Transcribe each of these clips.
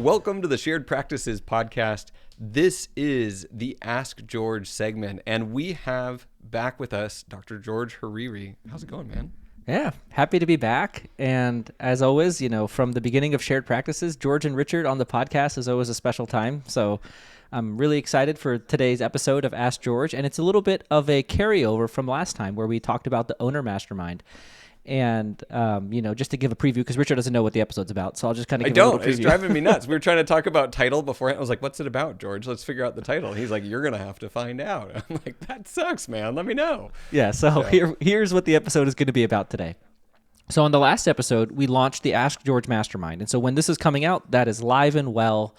Welcome to the Shared Practices podcast. This is the Ask George segment, and we have back with us Dr. George Hariri. How's it going, man? Yeah, happy to be back. And as always, from the beginning of Shared Practices, George and Richard on the podcast is always a special time. So I'm really excited for today's episode of Ask George. And it's a little bit of a carryover from last time where we talked about the owner mastermind. And, just to give a preview, because Richard doesn't know what the episode's about. So I'll just kind of give a little preview. It's driving me nuts. We were trying to talk about title beforehand. I was like, what's it about, George? Let's figure out the title. He's like, you're going to have to find out. I'm like, that sucks, man. Let me know. Yeah, so here's what the episode is going to be about today. So on the last episode, we launched the Ask George Mastermind. And so when this is coming out, that is live and well.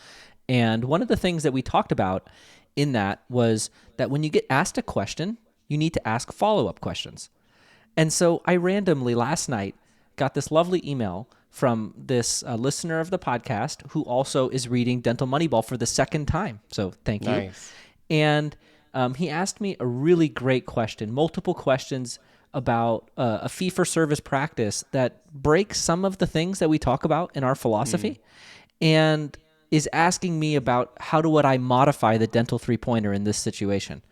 And one of the things that we talked about in that was that when you get asked a question, you need to ask follow-up questions. And so I randomly last night got this lovely email from this listener of the podcast who also is reading Dental Moneyball for the second time. So thank you. Nice. And he asked me a really great question, multiple questions about a fee-for-service practice that breaks some of the things that we talk about in our philosophy and is asking me about how would I modify the dental three-pointer in this situation.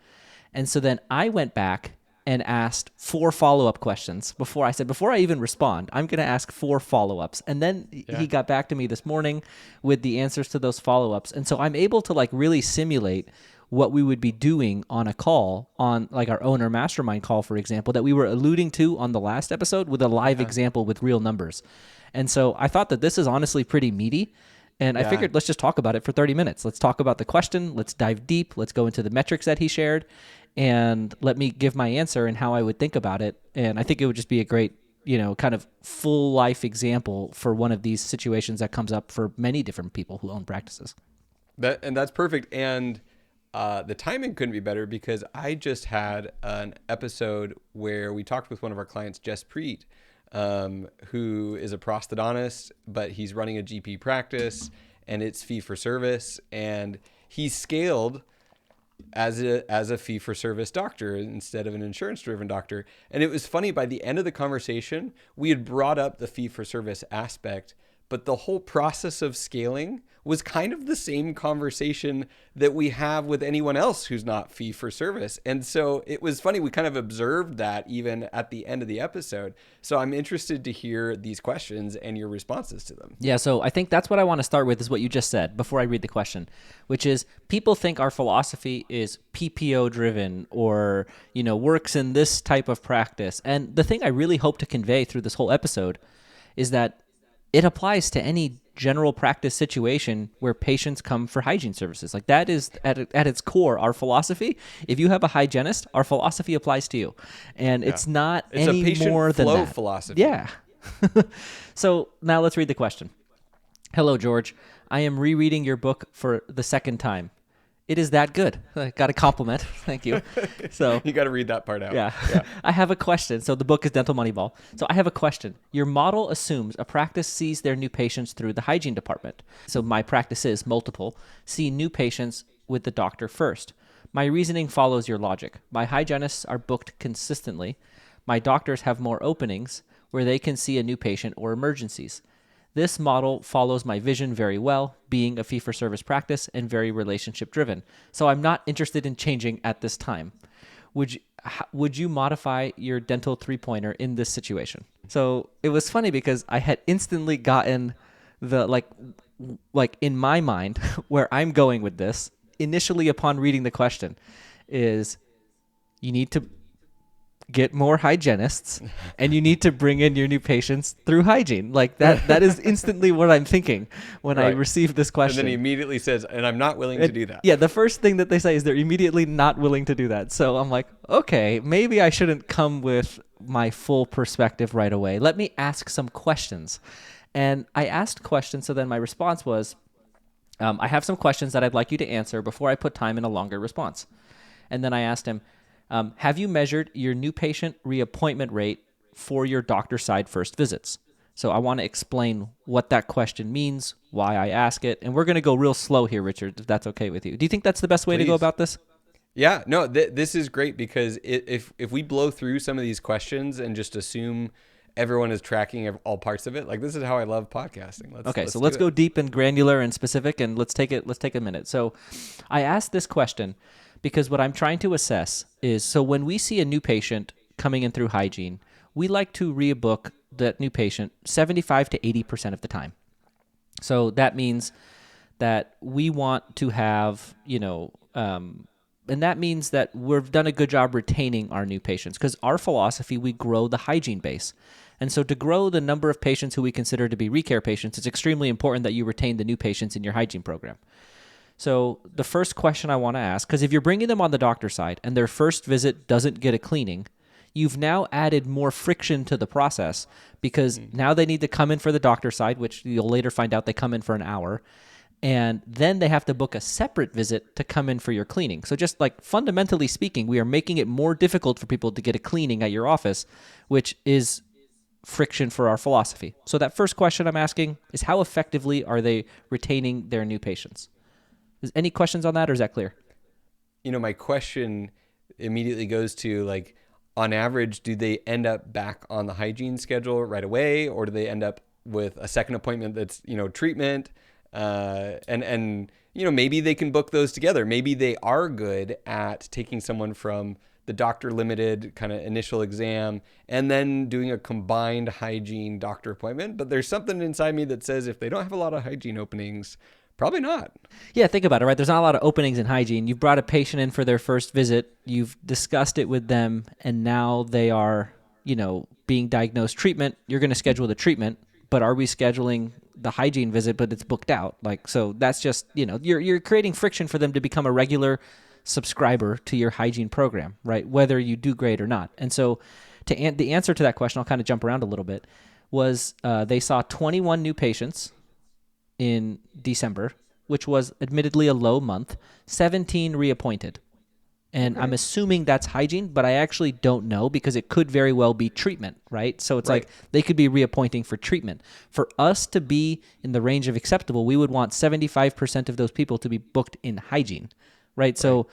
And so then I went back and asked 4 follow-up questions before I even respond, I'm going to ask 4 follow-ups. And then he got back to me this morning with the answers to those follow-ups. And so I'm able to really simulate what we would be doing on a call, on our owner mastermind call, for example, that we were alluding to on the last episode with a live example with real numbers. And so I thought that this is honestly pretty meaty. And I figured let's just talk about it for 30 minutes. Let's talk about the question. Let's dive deep. Let's go into the metrics that he shared. And let me give my answer and how I would think about it. And I think it would just be a great, kind of full life example for one of these situations that comes up for many different people who own practices. That's perfect. And the timing couldn't be better because I just had an episode where we talked with one of our clients, Jess Preet, who is a prosthodontist, but he's running a GP practice and it's fee for service. And he scaled as a fee for service doctor instead of an insurance driven doctor. And it was funny, by the end of the conversation, we had brought up the fee for service aspect, but the whole process of scaling was kind of the same conversation that we have with anyone else who's not fee for service. And so it was funny. We kind of observed that even at the end of the episode. So I'm interested to hear these questions and your responses to them. Yeah. So I think that's what I want to start with is what you just said before I read the question, which is people think our philosophy is PPO driven or, works in this type of practice. And the thing I really hope to convey through this whole episode is that it applies to any general practice situation where patients come for hygiene services. That is at its core our philosophy. If you have a hygienist, our philosophy applies to you, and it's not any more than that. It's a patient flow philosophy. Yeah. So now let's read the question. Hello, George. I am rereading your book for the second time. It is that good. I got a compliment. Thank you. So you got to read that part out. Yeah. I have a question. So the book is Dental Moneyball. So I have a question. Your model assumes a practice sees their new patients through the hygiene department. So my practice is multiple. See new patients with the doctor first. My reasoning follows your logic. My hygienists are booked consistently. My doctors have more openings where they can see a new patient or emergencies. This model follows my vision very well, being a fee-for-service practice and very relationship-driven. So I'm not interested in changing at this time. Would you modify your dental three-pointer in this situation? So it was funny because I had instantly gotten the, like in my mind, where I'm going with this, initially upon reading the question, is you need to get more hygienists, and you need to bring in your new patients through hygiene. That is instantly what I'm thinking when I receive this question. And then he immediately says, and I'm not willing to do that. Yeah, the first thing that they say is they're immediately not willing to do that. So I'm like, okay, maybe I shouldn't come with my full perspective right away. Let me ask some questions. And I asked questions, so then my response was, I have some questions that I'd like you to answer before I put time in a longer response. And then I asked him, have you measured your new patient reappointment rate for your doctor side first visits? So I want to explain what that question means, why I ask it, and we're going to go real slow here, Richard, if that's okay with you. Do you think that's the best way to go about this? Yeah, no, this is great because if we blow through some of these questions and just assume everyone is tracking all parts of it. Like, this is how I love podcasting. Let's go deep and granular and specific, and let's take a minute. So I asked this question because what I'm trying to assess is, so when we see a new patient coming in through hygiene, we like to rebook that new patient 75 to 80% of the time. So that means that we want to have, and that means that we've done a good job retaining our new patients, because our philosophy, we grow the hygiene base. And so to grow the number of patients who we consider to be recare patients, it's extremely important that you retain the new patients in your hygiene program. So the first question I want to ask, because if you're bringing them on the doctor side and their first visit doesn't get a cleaning, you've now added more friction to the process, because now they need to come in for the doctor side, which you'll later find out they come in for an hour. And then they have to book a separate visit to come in for your cleaning. So just like fundamentally speaking, we are making it more difficult for people to get a cleaning at your office, which is friction for our philosophy. So that first question I'm asking is, how effectively are they retaining their new patients? Is any questions on that, or is that clear? My question immediately goes to, like, on average, do they end up back on the hygiene schedule right away, or do they end up with a second appointment that's, treatment? And maybe they can book those together. Maybe they are good at taking someone from the doctor limited kind of initial exam and then doing a combined hygiene doctor appointment. But there's something inside me that says, if they don't have a lot of hygiene openings, probably not. Yeah, think about it, right? There's not a lot of openings in hygiene. You've brought a patient in for their first visit. You've discussed it with them, and now they are, being diagnosed treatment. You're going to schedule the treatment, but are we scheduling the hygiene visit, but it's booked out? So that's just, you're creating friction for them to become a regular subscriber to your hygiene program, right? Whether you do great or not. And so the answer to that question, I'll kind of jump around a little bit, was they saw 21 new patients in December, which was admittedly a low month, 17 reappointed. And I'm assuming that's hygiene, but I actually don't know, because it could very well be treatment, right? So it's like they could be reappointing for treatment. For us to be in the range of acceptable, we would want 75% of those people to be booked in hygiene, right? So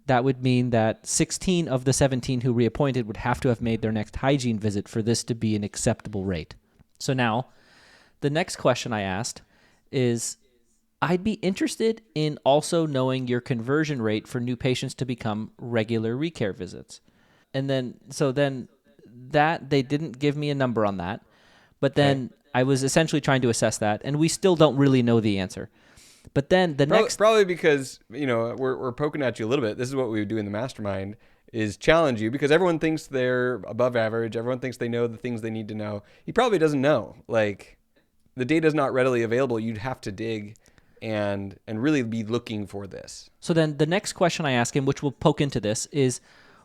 that would mean that 16 of the 17 who reappointed would have to have made their next hygiene visit for this to be an acceptable rate. So now the next question I asked is, I'd be interested in also knowing your conversion rate for new patients to become regular recare visits. And then that they didn't give me a number on that, but then I was essentially trying to assess that, and we still don't really know the answer. But then probably because, we're poking at you a little bit. This is what we would do in the mastermind, is challenge you, because everyone thinks they're above average. Everyone thinks they know the things they need to know. He probably doesn't know. Like, the data is not readily available. You'd have to dig and really be looking for this. So then the next question I ask him, which will poke into this, is,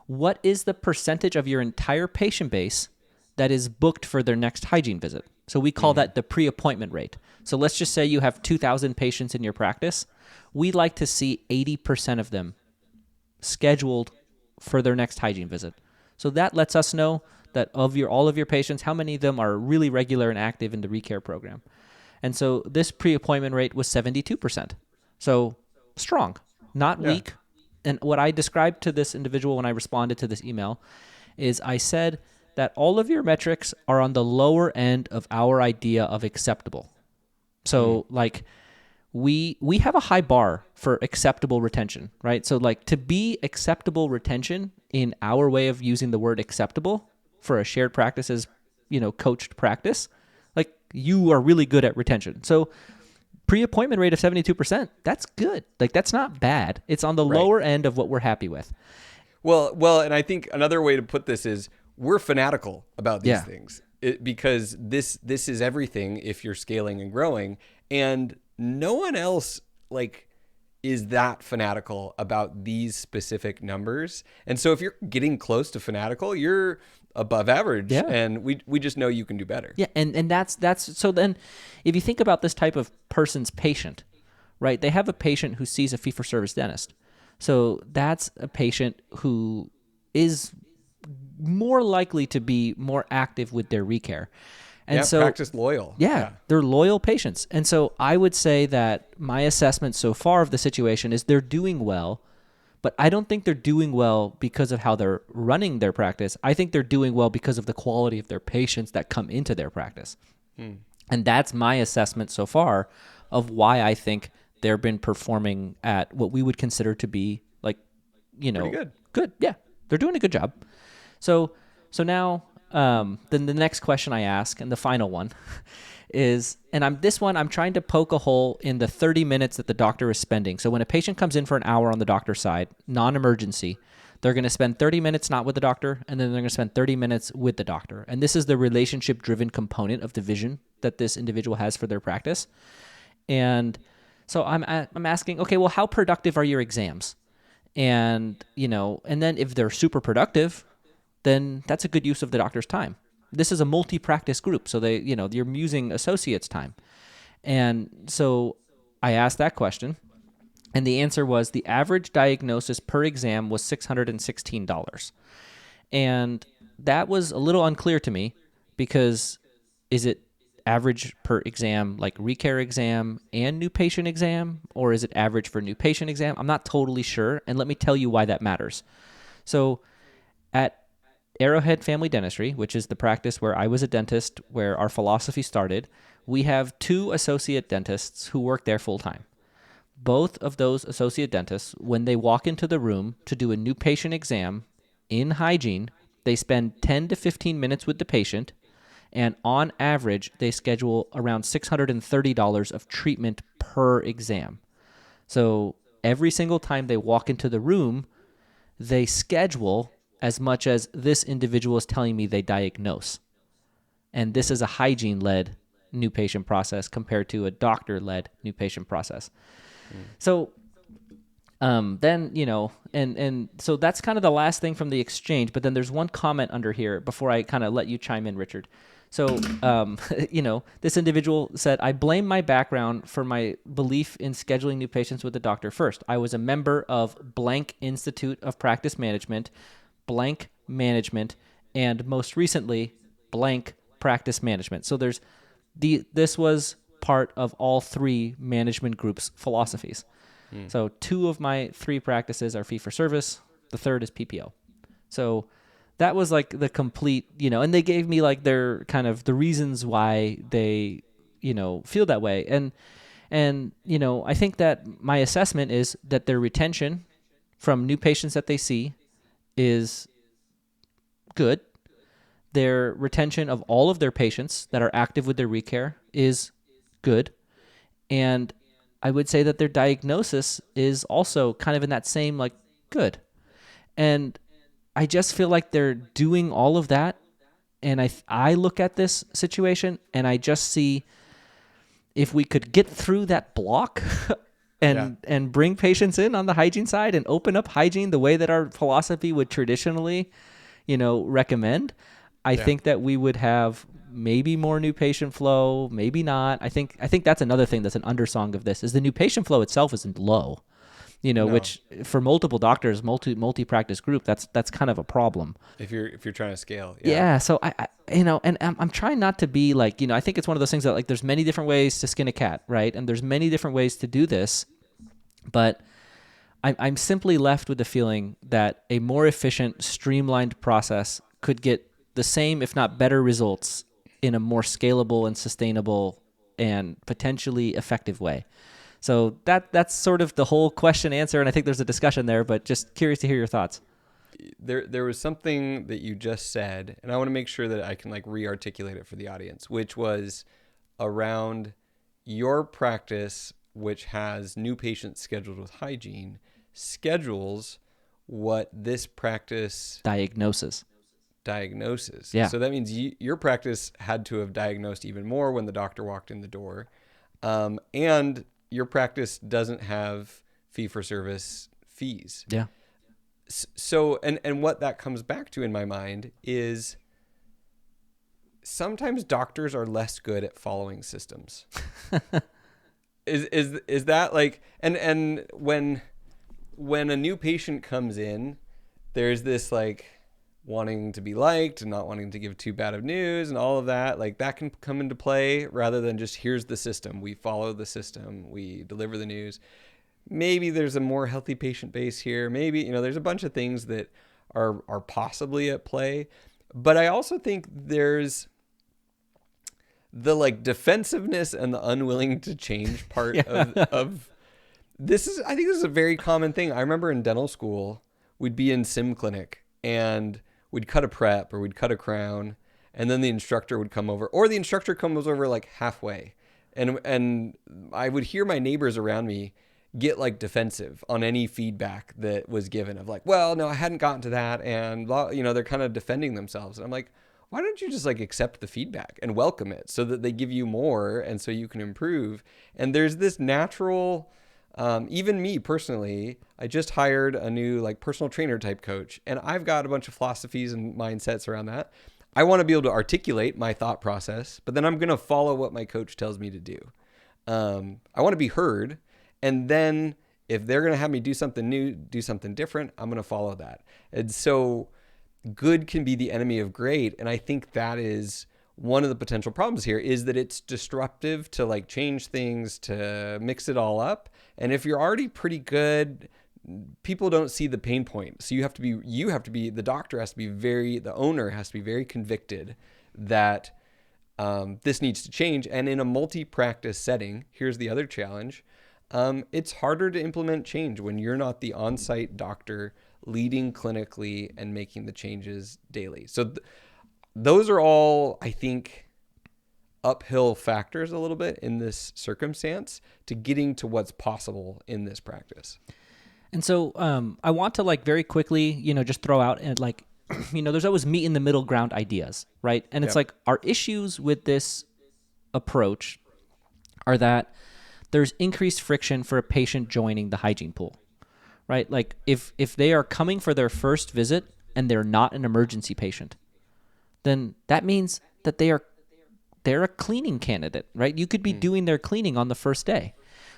what is the percentage of your entire patient base that is booked for their next hygiene visit? So we call that the pre-appointment rate. So let's just say you have 2,000 patients in your practice. We like to see 80% of them scheduled for their next hygiene visit. So that lets us know that of all of your patients, how many of them are really regular and active in the recare program. And so this pre-appointment rate was 72%. So strong, not weak. And what I described to this individual when I responded to this email is, I said that all of your metrics are on the lower end of our idea of acceptable. So like we have a high bar for acceptable retention, right? So like, to be acceptable retention in our way of using the word acceptable for a shared practice as, coached practice, like, you are really good at retention. So pre-appointment rate of 72%, that's good. Like, that's not bad. It's on the lower end of what we're happy with. Well, and I think another way to put this is, we're fanatical about these things, because this is everything if you're scaling and growing, and no one else is that fanatical about these specific numbers. And so if you're getting close to fanatical, you're above average, and we just know you can do better. Yeah, and that's so then if you think about this type of person's patient, right? They have a patient who sees a fee-for-service dentist. So that's a patient who is more likely to be more active with their recare. And so practice loyal. Yeah, they're loyal patients. And so I would say that my assessment so far of the situation is they're doing well, But I don't think they're doing well because of how they're running their practice. I think they're doing well because of the quality of their patients that come into their practice. And that's my assessment so far of why I think they've been performing at what we would consider to be like, Pretty good. Good. Yeah. They're doing a good job. So now, then the next question I ask, and the final one is, and I'm trying to poke a hole in the 30 minutes that the doctor is spending. So when a patient comes in for an hour on the doctor's side, non-emergency, they're going to spend 30 minutes not with the doctor, and then they're going to spend 30 minutes with the doctor. And this is the relationship-driven component of the vision that this individual has for their practice. And so I'm asking, okay, well, how productive are your exams? And, and then if they're super productive, then that's a good use of the doctor's time. This is a multi-practice group, so you're using associates' time. And so I asked that question, and the answer was the average diagnosis per exam was $616. And that was a little unclear to me because is it average per exam like recare exam and new patient exam, or is it average for new patient exam? I'm not totally sure, and let me tell you why that matters. So at Arrowhead Family Dentistry, which is the practice where I was a dentist, where our philosophy started, we have 2 associate dentists who work there full time. Both of those associate dentists, when they walk into the room to do a new patient exam in hygiene, they spend 10 to 15 minutes with the patient, and on average, they schedule around $630 of treatment per exam. So every single time they walk into the room, they schedule as much as this individual is telling me they diagnose. And this is a hygiene-led new patient process compared to a doctor-led new patient process. So then, and so that's kind of the last thing from the exchange, but then there's one comment under here before I kind of let you chime in, Richard. So, this individual said, I blame my background for my belief in scheduling new patients with the doctor first. I was a member of blank Institute of Practice Management, blank management, and most recently, blank practice management. So this was part of all 3 management groups' philosophies. So 2 of my 3 practices are fee-for-service. The third is PPO. So that was like the complete, and they gave me like their kind of the reasons why they, feel that way. And I think that my assessment is that their retention from new patients that they see is good. Their retention of all of their patients that are active with their recare is good. And I would say that their diagnosis is also kind of in that same, like, good. And I just feel like they're doing all of that. And I look at this situation and I just see if we could get through that block and bring patients in on the hygiene side and open up hygiene the way that our philosophy would traditionally, recommend, I think that we would have maybe more new patient flow, maybe not. I think that's another thing that's an undersong of this is the new patient flow itself isn't low, which for multiple doctors, multi-practice group, that's kind of a problem. If you're trying to scale. Yeah. So I and I'm trying not to be like, I think it's one of those things that like there's many different ways to skin a cat, right? And there's many different ways to do this, but I'm simply left with the feeling that a more efficient, streamlined process could get the same, if not better results in a more scalable and sustainable and potentially effective way. So that's sort of the whole question answer. And I think there's a discussion there, but just curious to hear your thoughts. There was something that you just said, and I want to make sure that I can like re-articulate it for the audience, which was around your practice, which has new patients scheduled with hygiene, schedules what this practice diagnoses. Yeah. So that means your practice had to have diagnosed even more when the doctor walked in the door. And your practice doesn't have fee-for-service fees. Yeah. So, and what that comes back to in my mind is sometimes doctors are less good at following systems. Is that like, and when a new patient comes in, there's this like wanting to be liked and not wanting to give too bad of news and all of that, like that can come into play rather than just here's the system. We follow the system. We deliver the news. maybe there's a more healthy patient base here. Maybe, there's a bunch of things that are possibly at play. But I also think there's the like defensiveness and the unwilling to change part of this is, I think this is a very common thing. I remember in dental school, we'd be in sim clinic and we'd cut a prep or we'd cut a crown, and then the instructor would come over, or the instructor comes over like halfway. And I would hear my neighbors around me get like defensive on any feedback that was given of like, well, no, I hadn't gotten to that. And, they're kind of defending themselves. And I'm like, why don't you just like accept the feedback and welcome it so that they give you more and so you can improve? And there's this natural, even me personally, I just hired a new like personal trainer type coach, and I've got a bunch of philosophies and mindsets around that. I want to be able to articulate my thought process, but then I'm going to follow what my coach tells me to do. I want to be heard. And then if they're going to have me do something new, do something different, I'm going to follow that. And so good can be the enemy of great. And I think that is one of the potential problems here, is that it's disruptive to like change things, to mix it all up. And if you're already pretty good, people don't see the pain point. So the doctor has to be the owner has to be very convicted that this needs to change. And in a multi-practice setting, here's the other challenge. It's harder to implement change when you're not the on-site doctor leading clinically and making the changes daily. So those are all, I think, uphill factors a little bit in this circumstance to getting to what's possible in this practice. And so I want to like very quickly, just throw out and like, there's always meet in the middle ground ideas, right? And it's like our issues with this approach are that there's increased friction for a patient joining the hygiene pool, right? Like if they are coming for their first visit and they're not an emergency patient, then that means that they're a cleaning candidate, right? You could be doing their cleaning on the first day,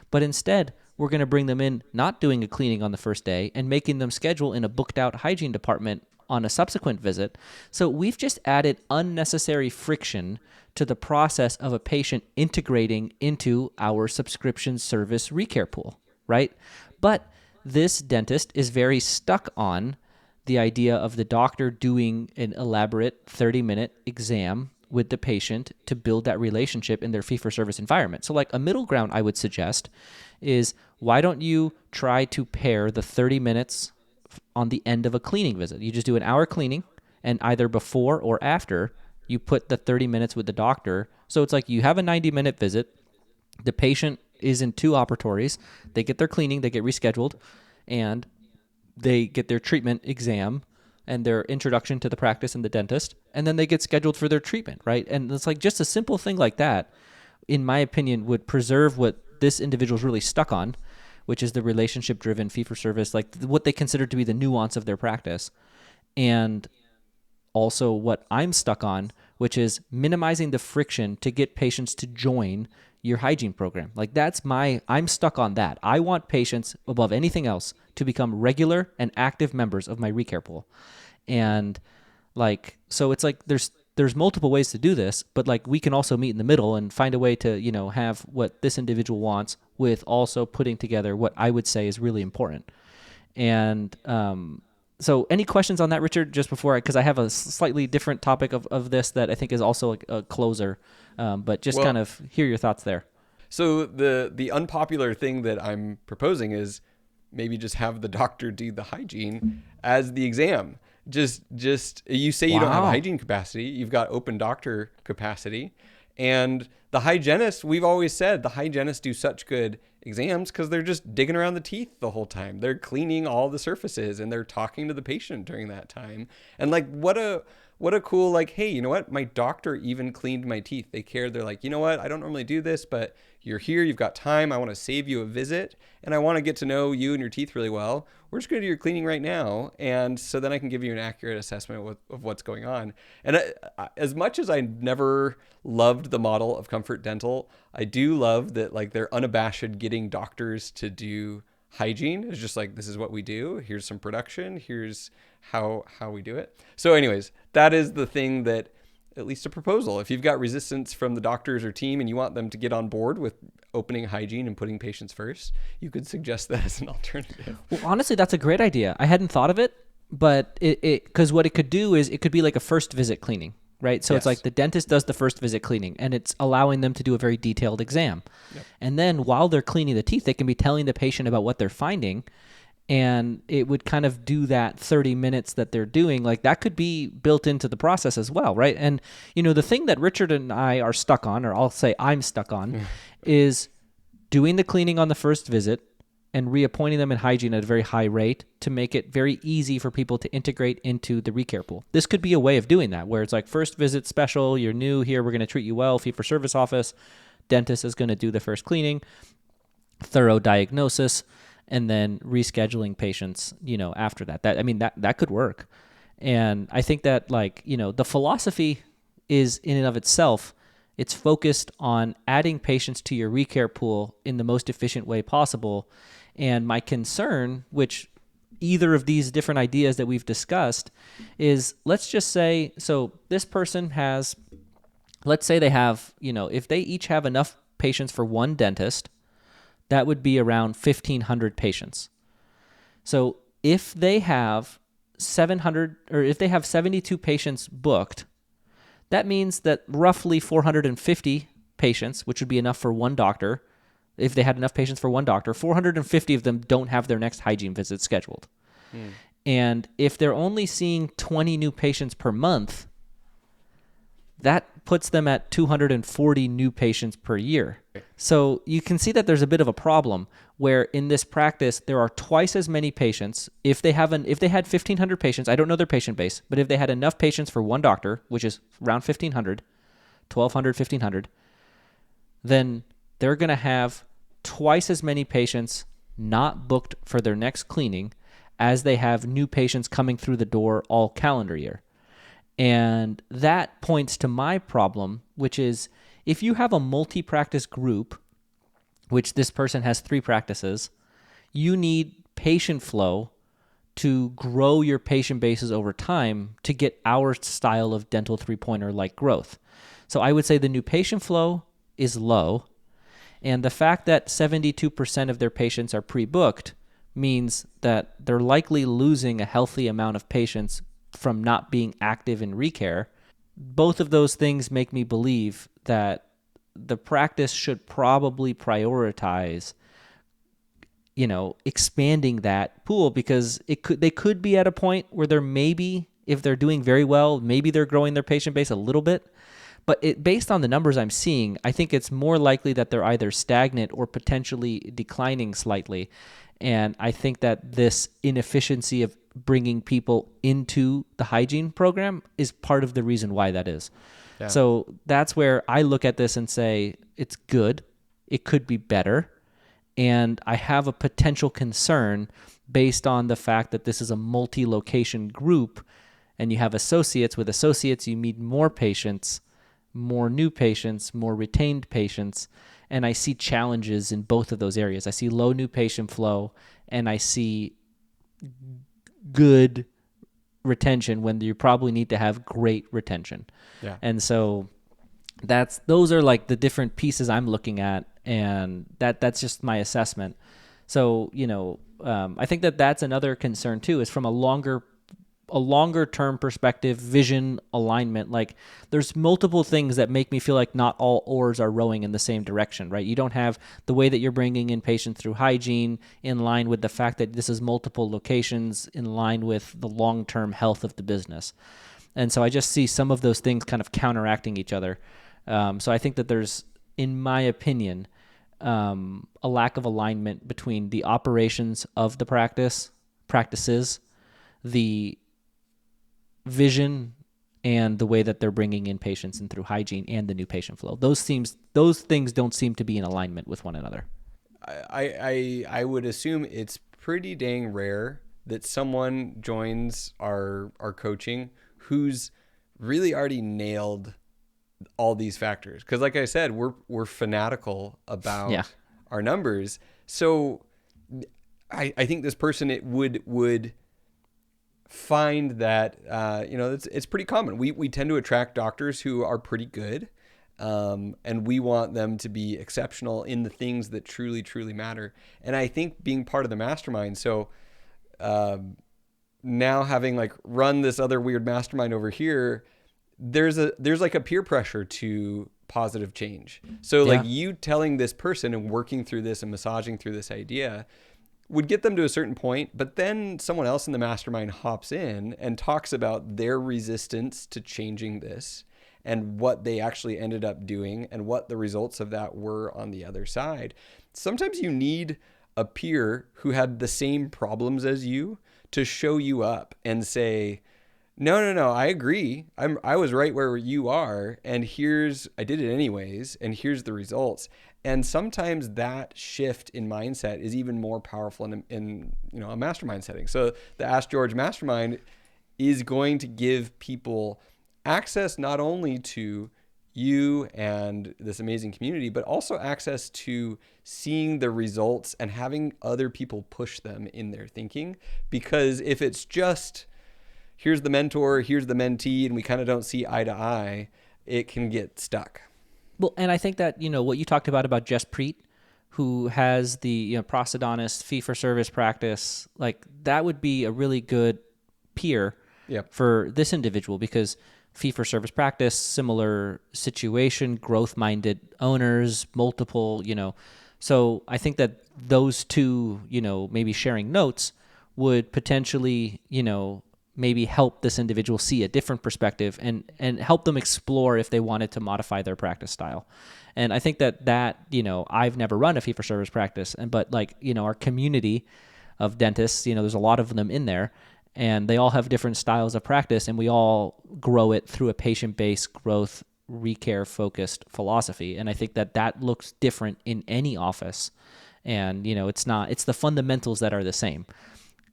but instead we're going to bring them in not doing a cleaning on the first day and making them schedule in a booked out hygiene department on a subsequent visit. So we've just added unnecessary friction to the process of a patient integrating into our subscription service recare pool, right? But this dentist is very stuck on the idea of the doctor doing an elaborate 30-minute exam with the patient to build that relationship in their fee-for-service environment. So like a middle ground I would suggest is, why don't you try to pair the 30 minutes on the end of a cleaning visit? You just do an hour cleaning, and either before or after, you put the 30 minutes with the doctor. So it's like you have a 90-minute visit. The patient is in 2 operatories. They get their cleaning, they get rescheduled, and they get their treatment exam and their introduction to the practice and the dentist, and then they get scheduled for their treatment, right? And it's like just a simple thing like that, in my opinion, would preserve what this individual is really stuck on, which is the relationship-driven fee-for-service, like what they consider to be the nuance of their practice. And also what I'm stuck on, which is minimizing the friction to get patients to join your hygiene program. Like I'm stuck on that. I want patients above anything else to become regular and active members of my recare pool. And like, so it's like there's multiple ways to do this, but like we can also meet in the middle and find a way to, have what this individual wants with also putting together what I would say is really important. And, so any questions on that, Richard, just before because I have a slightly different topic of this that I think is also a closer, but just kind of hear your thoughts there. So the unpopular thing that I'm proposing is maybe just have the doctor do the hygiene as the exam. Just you say you don't have hygiene capacity, you've got open doctor capacity. And the hygienists, we've always said the hygienists do such good exams because they're just digging around the teeth the whole time. They're cleaning all the surfaces and they're talking to the patient during that time. And like, what a cool, like, hey, you know what? My doctor even cleaned my teeth. They cared. They're like, you know what? I don't normally do this, but you're here. You've got time. I want to save you a visit and I want to get to know you and your teeth really well. We're just going to do your cleaning right now. And so then I can give you an accurate assessment of what's going on. And as much as I never loved the model of Comfort Dental, I do love that like they're unabashed getting doctors to do hygiene. It's just like, this is what we do. Here's some production. Here's how we do it. So anyways, that is the thing that at least a proposal. If you've got resistance from the doctors or team and you want them to get on board with opening hygiene and putting patients first, you could suggest that as an alternative. Well, honestly, that's a great idea. I hadn't thought of it, but because what it could do is it could be like a first visit cleaning, right? So it's like the dentist does the first visit cleaning, and it's allowing them to do a very detailed exam. Yep. And then while they're cleaning the teeth, they can be telling the patient about what they're finding, and it would kind of do that 30 minutes that they're doing. Like that could be built into the process as well, right? And, the thing that Richard and I are stuck on, or I'll say I'm stuck on, is doing the cleaning on the first visit and reappointing them in hygiene at a very high rate to make it very easy for people to integrate into the recare pool. This could be a way of doing that, where it's like first visit special, you're new here, we're going to treat you well, fee-for-service office, dentist is going to do the first cleaning, thorough diagnosis, and then rescheduling patients, after that. That could work. And I think that the philosophy is in and of itself, it's focused on adding patients to your recare pool in the most efficient way possible. And my concern, which either of these different ideas that we've discussed, is let's just say, so this person has, let's say they have, if they each have enough patients for one dentist, that would be around 1,500 patients. So if they have 700, or if they have 72 patients booked, that means that roughly 450 patients, which would be enough for one doctor, if they had enough patients for one doctor, 450 of them don't have their next hygiene visit scheduled. And if they're only seeing 20 new patients per month, that puts them at 240 new patients per year. So you can see that there's a bit of a problem where in this practice, there are twice as many patients. If they had 1,500 patients, I don't know their patient base, but if they had enough patients for one doctor, which is around 1,500, 1,200, 1,500, then they're going to have twice as many patients not booked for their next cleaning as they have new patients coming through the door all calendar year. And that points to my problem, which is if you have a multi-practice group, which this person has 3 practices, you need patient flow to grow your patient bases over time to get our style of dental 3-pointer like growth. So I would say the new patient flow is low, and the fact that 72% of their patients are pre-booked means that they're likely losing a healthy amount of patients from not being active in recare. Both of those things make me believe that the practice should probably prioritize, expanding that pool, because they could be at a point where they're maybe, if they're doing very well, maybe they're growing their patient base a little bit. But based on the numbers I'm seeing, I think it's more likely that they're either stagnant or potentially declining slightly. And I think that this inefficiency of bringing people into the hygiene program is part of the reason why that is. Yeah. So that's where I look at this and say, it's good. It could be better. And I have a potential concern based on the fact that this is a multi-location group and you have associates. With associates, you need more patients, more new patients, more retained patients. And I see challenges in both of those areas. I see low new patient flow, and I see good retention when you probably need to have great retention. Yeah. And so those are like the different pieces I'm looking at, and that's just my assessment. So, I think that's another concern too, is from a longer term perspective, vision, alignment. Like there's multiple things that make me feel like not all oars are rowing in the same direction, right? You don't have the way that you're bringing in patients through hygiene in line with the fact that this is multiple locations, in line with the long-term health of the business. And so I just see some of those things kind of counteracting each other. So I think that there's, in my opinion, a lack of alignment between the operations of the practices, the vision, and the way that they're bringing in patients and through hygiene and the new patient flow. Those things don't seem to be in alignment with one another. I would assume it's pretty dang rare that someone joins our coaching who's really already nailed all these factors. Because like I said, we're fanatical about our numbers. So I think this person would find that, it's pretty common. We tend to attract doctors who are pretty good. And we want them to be exceptional in the things that truly, truly matter. And I think being part of the mastermind, so now having like run this other weird mastermind over here, there's like a peer pressure to positive change. So like you telling this person and working through this and massaging through this idea would get them to a certain point, but then someone else in the mastermind hops in and talks about their resistance to changing this and what they actually ended up doing and what the results of that were on the other side. Sometimes you need a peer who had the same problems as you to show you up and say, no, I agree. I was right where you are. And I did it anyways. And here's the results. And sometimes that shift in mindset is even more powerful in a mastermind setting. So the Ask George Mastermind is going to give people access not only to you and this amazing community, but also access to seeing the results and having other people push them in their thinking. Because if it's just, here's the mentor, here's the mentee, and we kind of don't see eye to eye, it can get stuck. Well, and I think that, what you talked about Jess Preet, who has the prosthodontist fee-for-service practice, like that would be a really good peer for this individual, because fee-for-service practice, similar situation, growth-minded owners, multiple, So I think that those two, maybe sharing notes would potentially, maybe help this individual see a different perspective and help them explore if they wanted to modify their practice style. And I think that, I've never run a fee-for-service practice, but like, our community of dentists, there's a lot of them in there, and they all have different styles of practice, and we all grow it through a patient-based growth, recare focused philosophy. And I think that looks different in any office. And, it's the fundamentals that are the same.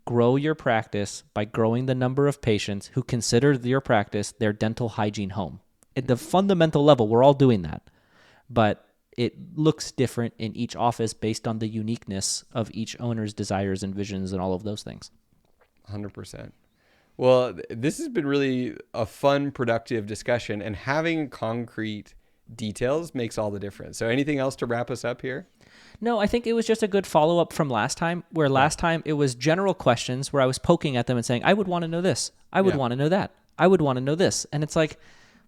Grow your practice by growing the number of patients who consider your practice their dental hygiene home. At the fundamental level, we're all doing that. But it looks different in each office based on the uniqueness of each owner's desires and visions and all of those things. 100%. Well, this has been really a fun, productive discussion, and having concrete details makes all the difference. So anything else to wrap us up here? No, I think it was just a good follow-up from last time, where last time it was general questions where I was poking at them and saying, I would want to know this. I would want to know that. I would want to know this. And it's like,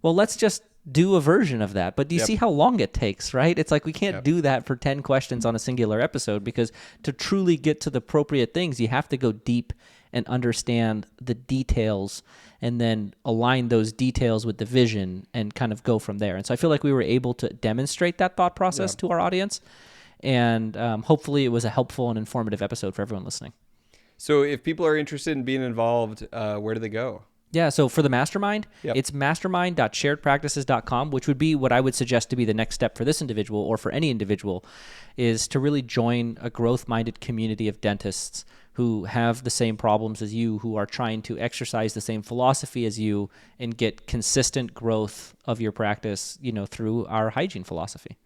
well, let's just do a version of that. But do you see how long it takes, right? It's like we can't do that for 10 questions on a singular episode, because to truly get to the appropriate things, you have to go deep and understand the details and then align those details with the vision and kind of go from there. And so I feel like we were able to demonstrate that thought process to our audience. And hopefully it was a helpful and informative episode for everyone listening. So if people are interested in being involved, where do they go? Yeah, so for the mastermind, it's mastermind.sharedpractices.com, which would be what I would suggest to be the next step for this individual or for any individual, is to really join a growth-minded community of dentists who have the same problems as you, who are trying to exercise the same philosophy as you and get consistent growth of your practice, through our hygiene philosophy.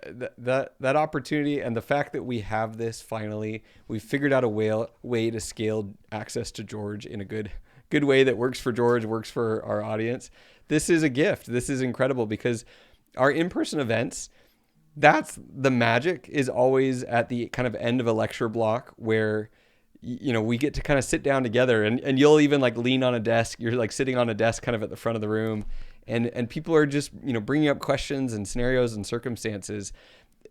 That opportunity, and the fact that we have this finally, we figured out a way to scale access to George in a good way that works for George, works for our audience. This is a gift. This is incredible, because our in-person events, that's the magic, is always at the kind of end of a lecture block where, we get to kind of sit down together, and you'll even like lean on a desk. You're like sitting on a desk kind of at the front of the room, and people are just, bringing up questions and scenarios and circumstances.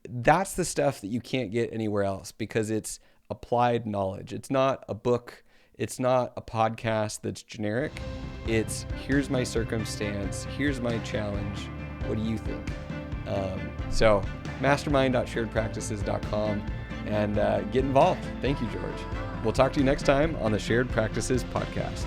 That's the stuff that you can't get anywhere else, because it's applied knowledge. It's not a book. It's not a podcast that's generic. It's, here's my circumstance. Here's my challenge. What do you think? So mastermind.sharedpractices.com, and get involved. Thank you, George. We'll talk to you next time on the Shared Practices podcast.